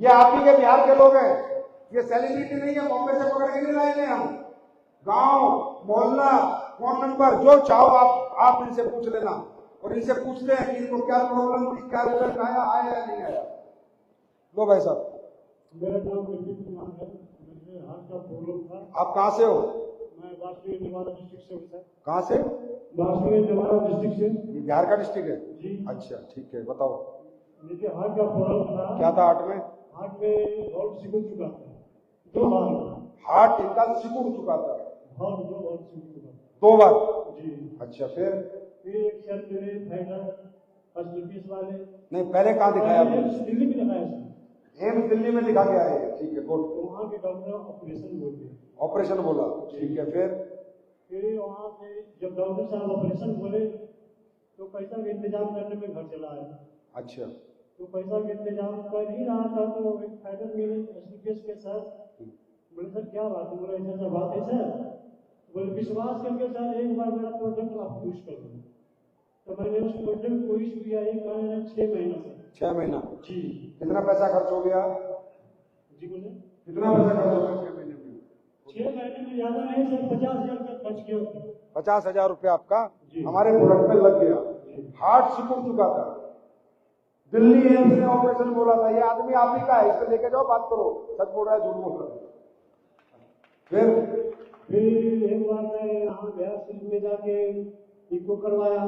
ये आप ही के बिहार के लोग हैं, ये सेलिब्रिटी नहीं है, बॉम्बे से पकड़ के नहीं लाए हैं हम। गांव, मोहल्ला, फोन नंबर जो चाहो आप इनसे पूछ लेना, और इनसे पूछते हैं कि इनको क्या प्रॉब्लम थी, क्या रिजल्ट आया या नहीं आया। लो भाई साहब। मेरा नाम विपिन कुमार है, मुझे हार्ट का प्रॉब्लम था। आप कहाँ से हो? मैं बांसुरी नेवाड़ा डिस्ट्रिक्ट से हूँ सर। कहाँ से? बांसुरी नेवाड़ा डिस्ट्रिक्ट से। ये बिहार का डिस्ट्रिक्ट है जी। अच्छा ठीक है, बताओ। मुझे हार्ट का प्रॉब्लम था। क्या था हार्ट में? हार्ट में बहुत सिकुड़ चुका था 2 बार। हार्ट इनका सिकुड़ चुका था बहुत सिकुड़ चुका 2 बार? जी। अच्छा, फिर एक सर्जरी थायराइड फर्स्ट वाले। नहीं, पहले कहाँ दिखाया आपने? दिल्ली में दिखाया सर। एम्स दिल्ली में दिखा के आए, ठीक है, गुड। वहाँ के डॉक्टर ऑपरेशन बोलते हैं। ऑपरेशन बोला, ठीक है, फिर वहाँ से जब डॉक्टर साहब ऑपरेशन बोले तो पैसा का इंतजाम करने में घर चला आया। अच्छा। तो पैसा का इंतजाम कर ही रहा था तो एक फाइटर मेरे एसडीपीएस के साथ बोले सर क्या बात है, बोले ऐसा बात है सर। बोले विश्वास करके सर एक बार मेरा प्रोडक्ट आप यूज कर लो। तो मैंने उस प्रोडक्ट को यूज किया 6 महीना से। 6 महीना? जी। कितना पैसा खर्च हो गया? जी बोले कितना पैसा खर्च हो गया 6 महीने में? 6 महीने में ज्यादा नहीं सर, 50,000 तक खर्च किया। 50,000 रुपया आपका हमारे प्रोडक्ट में लग गया। हार्ट सिकुड़ चुका था, दिल्ली एम्स ने ऑपरेशन बोला था। ये आदमी आप ही का है, इसको लेके जाओ, बात करो, सच बोल रहा है झूठ बोल रहा है। फिर एक बार मैं यहाँ गया, सिल्क में जाके इको करवाया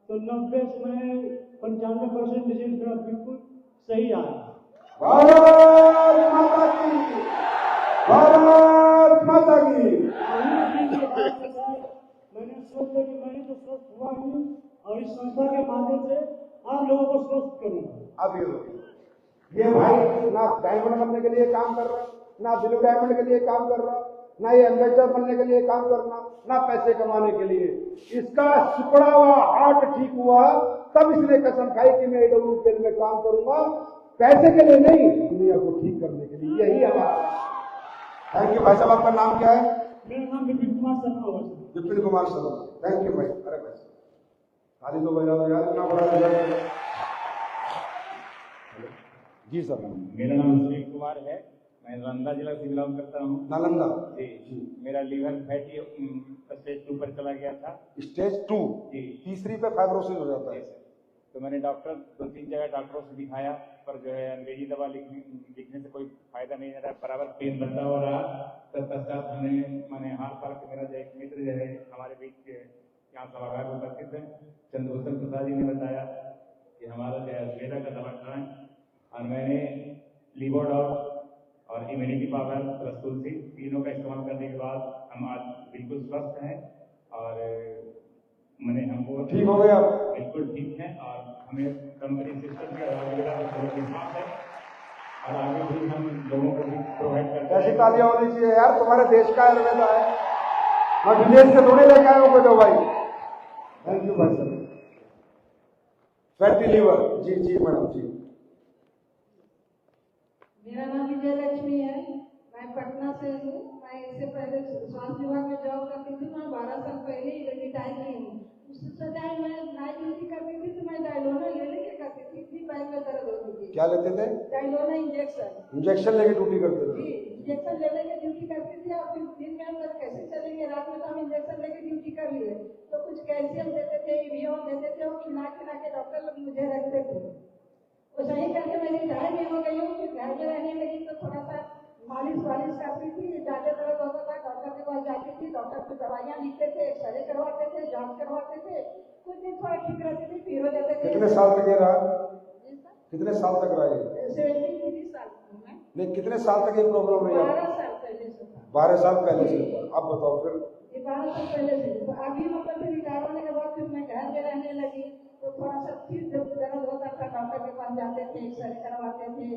तो 90 में 95% रिजल्ट मेरा बिल्कुल सही आया। भारत माता की, भारत माता की। मैंने सोचा कि मैंने तो स्वस्थ हुआ हूँ और इस संस्था के माध्यम से आप लोगों को स्वस्थ करूंगा। अब ये भाई ना डायमंड बनने के लिए काम कर रहा, ना ब्लू डायमंड के लिए काम कर रहा, ना ये एम्बेसडर बनने के लिए काम करना, ना पैसे कमाने के लिए। इसका सिकुड़ा हुआ हार्ट ठीक हुआ तब इसने कसम खाई कि मैं AWL में काम करूंगा, पैसे के लिए नहीं, दुनिया को ठीक करने के लिए। यही हमारा। थैंक यू भाई साहब। आपका नाम क्या है? मेरा नाम विपिन कुमार शर्मा। विपिन कुमार शर्मा, थैंक यू भाई। अरे भाई ताली तो बजा दो यार, इतना बड़ा रिजल्ट। जी सर। मेरा नाम सुनील कुमार है, मैं नालंदा जिला से बिलोंग करता हूँ। नालंदा? जी। मेरा लीवर फैटी स्टेज 2 पर चला गया था। स्टेज 2? जी। तीसरी पे फाइब्रोसिस हो जाता है। तो मैंने 2-3 जगह डॉक्टरों से दिखाया, पर जो है अंग्रेजी दवा लिखने से कोई फायदा नहीं रहा, बराबर पेन बनता हो रहा। तत्पश्चात मैंने हाल पाल के मेरा जो एक मित्र जो है हमारे बीच यहाँ सभागार में उपस्थित है, चंद्रभूषण प्रसाद जी ने बताया कि हमारा जो है स्वेदा का दवा खाएं, और मैंने लिवोडॉल और इम्यूनिटी पावर प्लस तुलसी तीनों का इस्तेमाल करने के बाद हम आज बिल्कुल स्वस्थ हैं और मैंने हमको ठीक हो गया, बिल्कुल ठीक है। और हमें कंपनी सिस्टम के विश्वास है और आगे भी हम लोगों को भी प्रोवाइड करते हैं। ऐसी तालियां होनी चाहिए यार, तुम्हारे देश का आयुर्वेदा है, मैं विदेश से थोड़ी लेके आया हूँ जो भाई। थैंक यू भाई साहब। फैटी लीवर, जी जी मैडम जी। मेरा नाम विजय लक्ष्मी है, मैं पटना से हूँ। मैं इससे पहले स्वास्थ्य विभाग में जॉब करती थी। मैं 12 साल पहले ही रिटायर की हूँ। उससे टाइम मैं नाइट ड्यूटी करती थी तो मैं डायलोना ले लेके करती थी, इतनी पैर में दर्द होती थी। क्या लेते थे? डायलोना इंजेक्शन। इंजेक्शन लेके ड्यूटी करते थे? इंजेक्शन ले लेके ड्यूटी करती थी। और फिर दिन में अंदर कैसे चलेंगे, रात में तो हम इंजेक्शन लेके ड्यूटी कर लिए तो कुछ कैल्शियम देते थे, ईवीओन देते थे, और खिला खिला के डॉक्टर लोग मुझे रखते थे। तो सही करके मैं रिटायर भी हो गई हूँ। फिर घर में रहने लगी तो थोड़ा सा मालिश वालिश करती थी, ज्यादा दर्द होता था डॉक्टर के पास जाती थी, डॉक्टर को दवाइयाँ लिखते थे, एक्सरे करवाते थे, जांच करवाते थे, कुछ दिन थोड़ा ठीक रहती थी, फिर हो जाते थे। कितने साल तक ये रहा? कितने साल तक रहा ये? 73 साल। नहीं, कितने साल तक ये प्रॉब्लम रही? 12 साल पहले से। 12 साल पहले से। अब बताओ फिर। 12 साल पहले से। तो अभी मतलब फिर रिटायर होने के बाद फिर मैं घर में रहने लगी तो थोड़ा सा फिर जब दर्द होता था डॉक्टर के पास जाते थे, एक्सरे करवाते थे,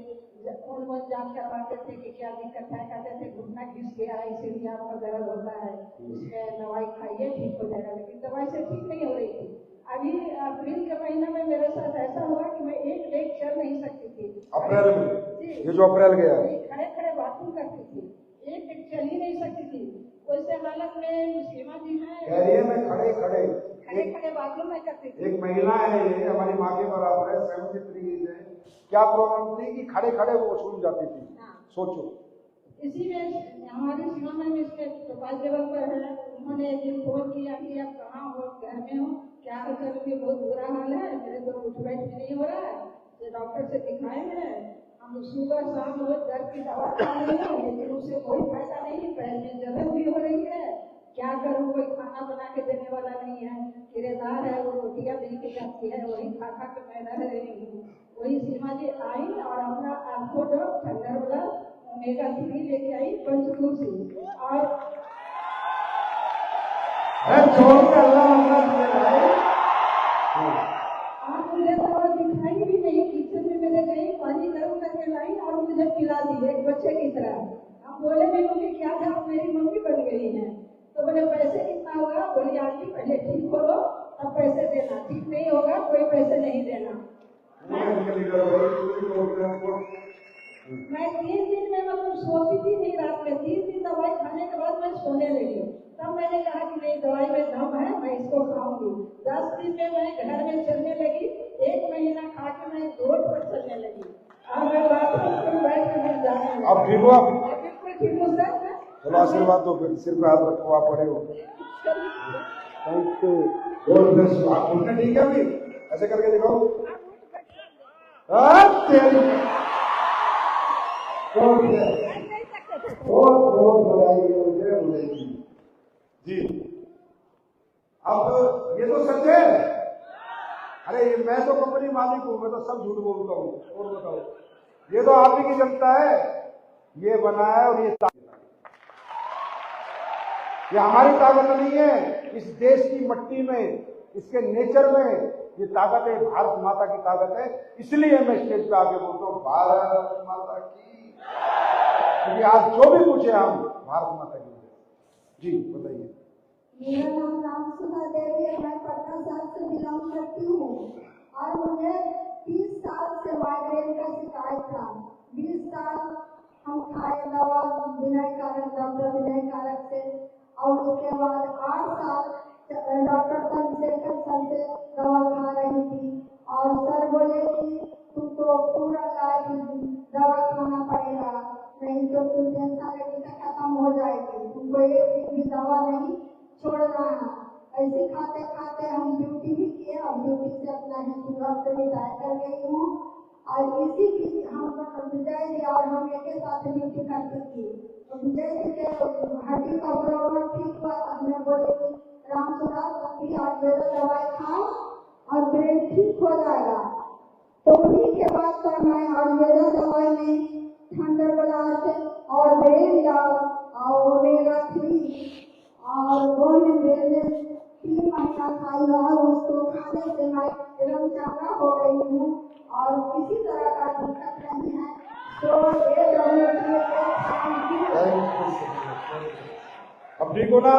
खून वून जांच करवाते थे कि क्या दिक्कत है, कहते थे घुटना घिस गया है इसीलिए आपका दर्द होता है, इसमें दवाई खाइए ठीक हो जाएगा। लेकिन दवाई से ठीक नहीं हो रही थी। अभी अप्रैल के महीने में मेरे साथ ऐसा हुआ कि मैं एक लेग चल नहीं सकती थी। अप्रैल में? ये जो अप्रैल गया खड़े खड़े बाथरूम करती थी, एक चल ही नहीं सकती थी। वैसे हालत में सीमा जी है में खड़े खड़े खड़े खड़े बाथरूम में करती थी। एक महिला है, ये हमारी माँ के बराबर है, 73 एज है। क्या प्रॉब्लम थी कि खड़े खड़े वो सूझ जाती थी। हाँ। सोचो। इसी में हमारी सीमा में इसके प्रोफाइल लेवल पर है। उन्होंने एक दिन फोन किया कि आप कहाँ हो, घर में हो, क्या हाल चाल है, बहुत बुरा हाल है, मेरे को उठ बैठ भी नहीं हो रहा है, तो डॉक्टर से दिखाए हैं, हम सुबह शाम रोज दर्द की दवा खा रहे हैं, लेकिन उससे कोई फायदा नहीं, पैर में जलन भी हो रही है, क्या करूँ, कोई खाना बना के देने वाला नहीं है, किराएदार है, वो रोटियां दे के जाती है, वही खा खा के मैं रह रही हूँ। वही सीमा जी आई और अपना आर्थोडॉक ठंडर वाला ओमेगा 3 लेके आई पंचकुल से, और मुझे दवा दिखाई भी नहीं, किचन में मैंने गई, पानी गर्म करके लाई और मुझे पिला दी एक बच्चे की तरह। हम बोले मेरी मम्मी क्या था, आप मेरी मम्मी बन गई है। तो बोले पैसे कितना होगा, बोली आंटी पहले ठीक हो लो तब पैसे देना, ठीक नहीं होगा कोई पैसे नहीं देना। मैं 3 दिन में मतलब सोती थी नहीं, रात में 3 दिन दवाई खाने के बाद मैं सोने लगी। तब मैंने कहा कि नहीं, दवाई में दम है, मैं इसको खाऊंगी। 10 दिन में मैं घर में चलने लगी, 1 महीना खा के मैं रोड पर चलने लगी और मैं बाथरूम में बैठ के मिल जाने लगी। अब ठीक हो? आप बिल्कुल ठीक हूँ सर। चलो आशीर्वाद दो, फिर सिर पे हाथ रखो, आप पड़े हो। Thank you. और बस आप उठना ठीक है, अभी ऐसे करके दिखाओ। बहुत बधाई जी। अब ये तो सच है। अरे मैं तो कंपनी मालिक हूं, मैं तो सब झूठ बोलता हूँ। और बताओ, ये तो आप ही की जनता है, ये बना है और ये हमारी ताकत नहीं है, इस देश की मट्टी में, इसके नेचर में ये ताकत है, भारत माता की ताकत है। इसलिए मैं स्टेज पे आके बोलता हूँ भारत माता की, क्योंकि आज जो भी कुछ है हम भारत माता की। जी बताइए। मेरा नाम राम सुधा देवी है, मैं पटना साहिब से बिलोंग करती हूँ और मुझे 30 साल से माइग्रेन का शिकायत था। 20 साल हम खाए दवा विनय कारक, डॉक्टर विनय कारक से, और उसके बाद 8 साल डॉक्टर चंद्रशेखर सर से दवा खा रही थी और सर बोले कि तुमको पूरा लाइफ दवा खाना पड़ेगा, नहीं तो तुम टेंशन लेगी तो खत्म हो जाएगी, तुमको एक दिन भी दवा नहीं छोड़ना है। ऐसे खाते खाते हम ड्यूटी भी किए और ड्यूटी से अपना हिंदू से रिटायर कर गई हूँ और इसी की हम विजय जी और हम एक साथ ड्यूटी करती थी। तो विजय जी के हड्डी का प्रॉब्लम ठीक हुआ, हमने बोले कि राम सुधा भी आप दवाई खाओ और ब्रेन ठीक हो जाएगा। तो उन्हीं के बाद पर मैं आयुर्वेदा दवाई में ठंडर ब्लास्ट और ब्रेन और ओमेगा 3 और गोल्डन वेलनेस 3 महीना खाई और उसको खाने से मैं एकदम चांगा हो गई हूँ और किसी तरह का दिक्कत नहीं है। तो अब ठीक हो ना?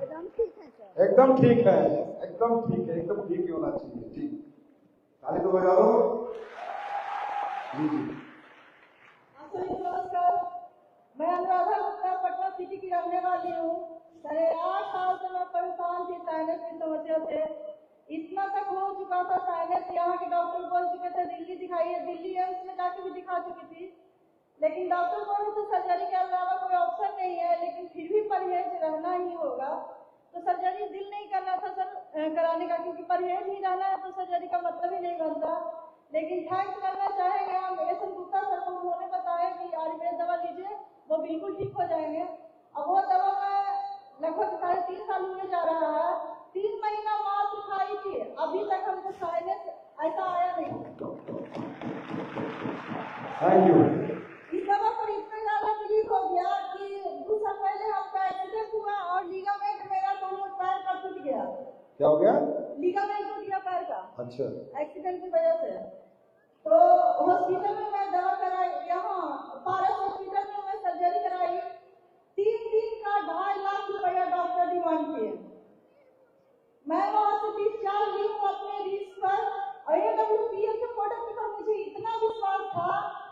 एकदम ठीक है सर। एकदम ठीक है, एकदम ठीक है, एकदम ठीक ही होना चाहिए। ठीक, ताली तो बजा दो। जी जी। नमस्कार, मैं अनुराधा गुप्ता पटना सिटी की रहने वाली हूँ। 8.5 साल से मैं परेशान थी साइनस की समस्या से, इतना तक हो चुका था साइनस, यहाँ के डॉक्टर बोल चुके थे दिल्ली दिखाइए, दिल्ली एम्स में जाके भी दिखा चुकी थी, लेकिन डॉक्टर बोले तो सर्जरी के अलावा कोई ऑप्शन नहीं है, लेकिन फिर भी परहेज रहना ही होगा। तो सर्जरी दिल नहीं कर रहा था सर कराने का, क्योंकि परहेज ही रहना है तो सर्जरी का मतलब ही नहीं बनता। लेकिन थैंक्स करना चाहेंगे हम एस गुप्ता सर को, उन्होंने बताया कि आयुर्वेद दवा लीजिए वो बिल्कुल ठीक हो जाएंगे। अब वो दवा मैं लगभग 3.5 साल हुए जा रहा है, 3 महीना मात्र खाई थी, अभी तक हमको साइनस ऐसा आया नहीं। Thank you. इस दवा पर इतना ज्यादा बिलीव हो गया कि 2 साल पहले आपका एक्सीडेंट हुआ और लिगामेंट मेरा दोनों पैर का टूट गया। क्या हो गया? लिगामेंट टूट गया पैर का। अच्छा। एक्सीडेंट की वजह से। तो हॉस्पिटल में मैं दवा कराई, यहाँ पारस हॉस्पिटल में मैं सर्जरी कराई, 3 दिन का 2.5 लाख रुपया डॉक्टर डिमांड किए। मैं वहां से डिस्चार्ज ली हूँ अपने रिस्क पर, और AWPL के प्रोडक्ट पर मुझे इतना विश्वास था,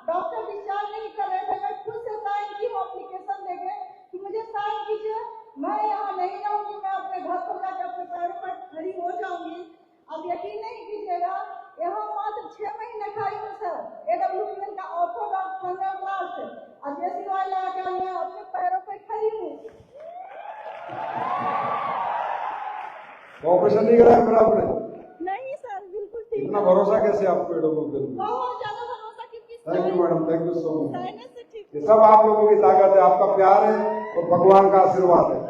डॉक्टर डिस्चार्ज नहीं कर रहे थे, मैं खुद से साइन की हूँ एप्लीकेशन देके कि मुझे साइन कीजिए, मैं यहाँ नहीं रहूंगी, मैं अपने घर पर जाकर अपने पैरों पर खड़ी हो जाऊंगी। ऑपरेशन नहीं कराया फिर आपने? नहीं सर, बिल्कुल ठीक इतना है। भरोसा कैसे आपको पेड़ों को? बहुत ज्यादा भरोसा, क्योंकि thank you madam, thank you so much. Sinus से ठीक। ये सब आप लोगों की ताकत है, आपका प्यार है और भगवान का आशीर्वाद है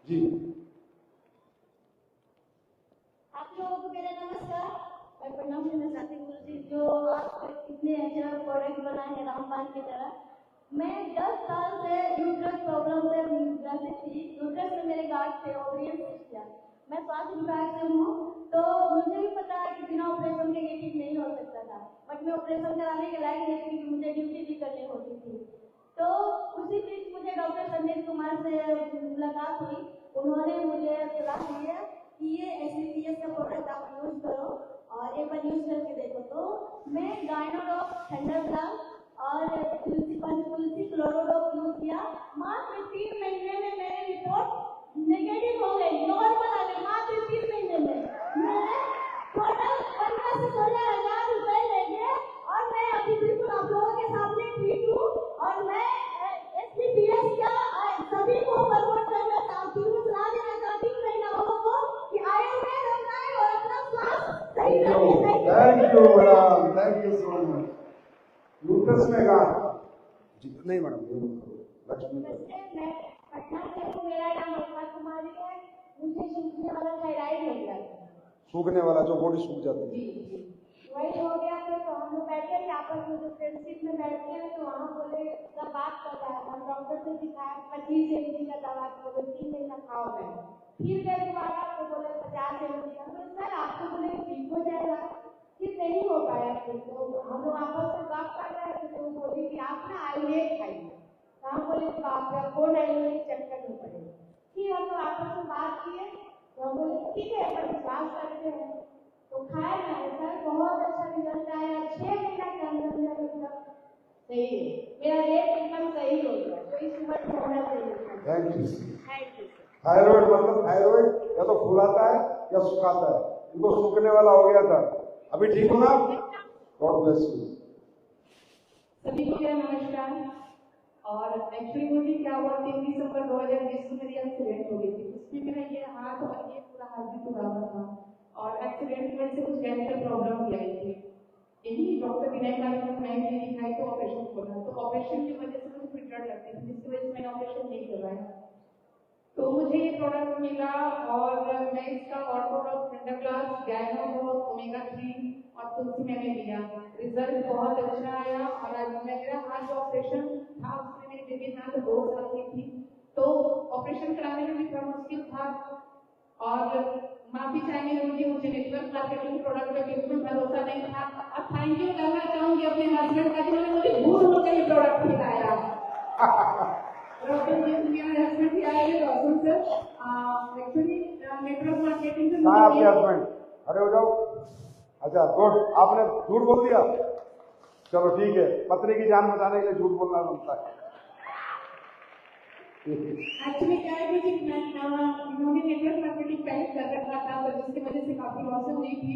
जी। आप लोगों को मेरा नमस्कार। मैं प्रणाम करना चाहती हूँ गुरु जी, जो आप इतने अच्छा प्रोडक्ट बनाए हैं रामबाण की तरह। मैं 10 साल से यूट्रस प्रॉब्लम से ग्रसित थी। यूट्रस में मेरे गांठ थे, ओवरियन सिस्ट किया। मैं स्वास्थ्य विभाग से हूँ, तो मुझे भी पता है कि बिना ऑपरेशन के ये ठीक नहीं हो सकता था। बट मैं ऑपरेशन कराने के लायक नहीं थी, क्योंकि मुझे ड्यूटी भी करनी होती थी। तो उसी बीच मुझे डॉक्टर संदीप कुमार से मुलाकात हुई। उन्होंने मुझे सलाह दी है कि ये SCPS का प्रोडक्ट आप यूज करो और एक बार यूज करके देखो। तो मैं गायनोडॉक, थंडरप्लास और तुलसी क्लोरोडॉक यूज किया। मात्र 3 महीने में मेरी रिपोर्ट नेगेटिव हो गई, नॉर्मल आ गई। मात्र 3 महीने में मैंने टोटल 15 से 16,000 रुपए ले गए और मैं अभी बिल्कुल आप लोगों के सामने ठीक हूँ। और मैं SCPS का सभी को प्रमोट करना चाहती हूँ, सलाह देना चाहती हूँ मेरे लोगों को कि आयुर्वेद अपनाएं और अपना स्वास्थ्य सही रखें। Thank you madam, thank you so much. Uterus में गांठ नहीं मैडम, लक्ष्मी मैं पटना से हूँ, मेरा नाम अलका कुमारी है। मुझे सूखने वाला थायराइड हो गया था। सूखने वाला, जो बॉडी सूख जाती है। जी, वही हो गया था। तो हम लोग बैठे थे आपस में, जो फ्रेंडशिप में बैठते हैं, तो वहाँ बोले सब बात कर रहा था। डॉक्टर से दिखाया 25 mg का दवा, तो बोले 3 महीना खाओ। मैं फिर गए दोबारा, तो बोले 50 mg का। तो सर आपको बोले ठीक हो जाएगा, फिर नहीं हो पाया। तो हम लोग आपस में बात कर रहे थे, तो बोली कि आप ना आयुर्वेद खाइए। तो हम बोले कि बाप रे, कौन आयुर्वेद चक्कर में पड़ेगा। फिर हम लोग आपस में बात किए, तो हम बोले ठीक है, पर विश्वास करते हैं। तो खाए मैंने सर, बहुत अच्छा रिजल्ट आया। 6 महीना के अंदर मेरा मतलब सही है, मेरा रेट एकदम सही हो गया। तो इस उम्र में होना चाहिए। Thank you. Thank you sir. Thyroid मतलब थायराइड या तो फुलाता है या सुखाता है। इनको सूखने वाला हो गया था, अभी ठीक हो ना? God bless you. सभी को मेरा नमस्कार। और एक्चुअली मुझे क्या हुआ, 3 दिसंबर 2020 को मेरी एक्सीडेंट हो गई थी। उसमें मेरा ये हाथ और ये पूरा हाथ भी टूटा हुआ था, और एक्सीडेंट की वजह से कुछ कैंसर प्रॉब्लम भी आई थी। यही डॉक्टर विनय का मैं भी दिखाई, तो ऑपरेशन खोला। तो ऑपरेशन की वजह से मुझे फिर डर लगती थी, जिसकी वजह से मैंने ऑपरेशन नहीं करवाया। तो मुझे ये प्रोडक्ट मिला, और मैं इसका ऑर्थोडॉक्स, थंडरप्लास, गायनोडॉक, ओमेगा 3 और तुलसी मैंने लिया। रिजल्ट बहुत अच्छा आया। और आज मेरा हाथ जो ऑपरेशन था, उसमें मेरी बेबी हाथ 2 साल की थी, तो ऑपरेशन कराने में भी थोड़ा मुश्किल था। और माफी चाहेंगे मुझे नेटवर्क मार्केटिंग प्रोडक्ट पे बिल्कुल भरोसा नहीं था। अब थैंक यू करना चाहूंगी अपने हस्बैंड का, जिन्होंने मुझे भूल हो के ये प्रोडक्ट खिलाया। रोशन जी, मेरे हस्बैंड भी आए हैं, रोशन सर। एक्चुअली नेटवर्क मार्केटिंग से कहाँ आपके हस्बैंड? अरे हो जाओ। अच्छा गुड, आपने झूठ बोल दिया, चलो ठीक है। पत्नी की जान बचाने के लिए झूठ बोलना बनता है। एक्चुअली क्या है कि इन्होंने नेटवर्क मार्केटिंग पहले कर रखा था, तो जिसकी वजह से काफी लॉसेस हुई थी।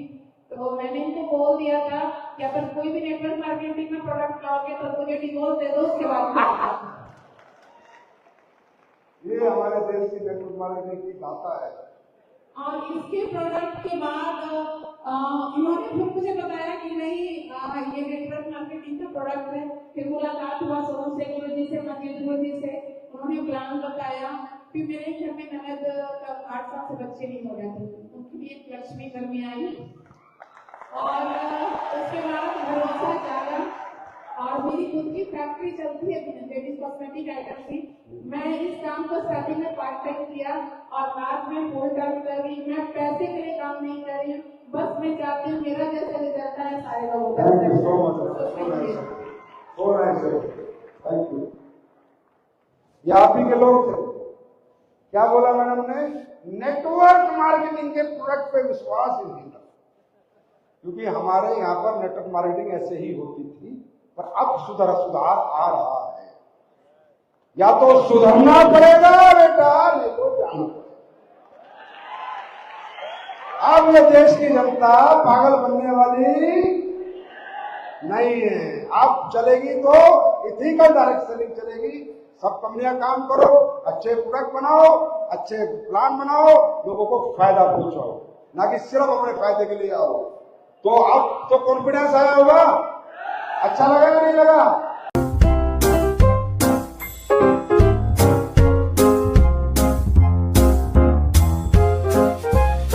तो मैंने इनको बोल दिया था कि अगर कोई भी नेटवर्क मार्केटिंग में प्रोडक्ट लाओगे तो मुझे डिवोर्स दे दो, उसके बाद। ये हमारे देश की नेटवर्क मार्केटिंग की गाथा है। और इसके प्रोडक्ट के बाद इन्होंने फिर मुझे बताया कि नहीं, ये नेटवर्क मार्केटिंग का प्रोडक्ट है। फिर मुलाकात हुआ सोनू से, गुरु जी से, मंजीत गुरु जी से, उन्होंने प्लान बताया। फिर मेरे घर में ननद का 8 साल से बच्चे नहीं हो रहे थे, उनकी भी एक लक्ष्मी घर में आई। और उसके बाद भरोसा जागा, और मेरी खुद की फैक्ट्री चलती है लेडीज कॉस्मेटिक आइटम की। मैं इस काम को स्टार्टिंग में पार्ट टाइम किया, और बाद में फुल टाइम कर रही। मैं पैसे के लिए काम नहीं कर रही, बस मैं चाहती हूँ मेरा जैसा रिजल्ट है सारे लोगों का। Thank you so much, so nice, thank you. ये आप ही के लोग थे। क्या बोला मैडम ने? नेटवर्क मार्केटिंग के प्रोडक्ट पे विश्वास ही नहीं था, क्योंकि हमारे यहाँ पर नेटवर्क मार्केटिंग ऐसे ही होती थी। पर अब सुधार आ रहा है। या तो सुधरना पड़ेगा बेटा, नहीं तो जाना पड़ेगा। अब ये देश की जनता पागल बनने वाली नहीं है। अब चलेगी तो इथिकल डायरेक्शन चलेगी, सब कंपनियां काम करो, अच्छे प्रोडक्ट बनाओ, अच्छे प्लान बनाओ, लोगों को फायदा पहुंचाओ, ना कि सिर्फ अपने फायदे के लिए आओ। तो अब तो कॉन्फिडेंस आया होगा, अच्छा लगा या नहीं लगा?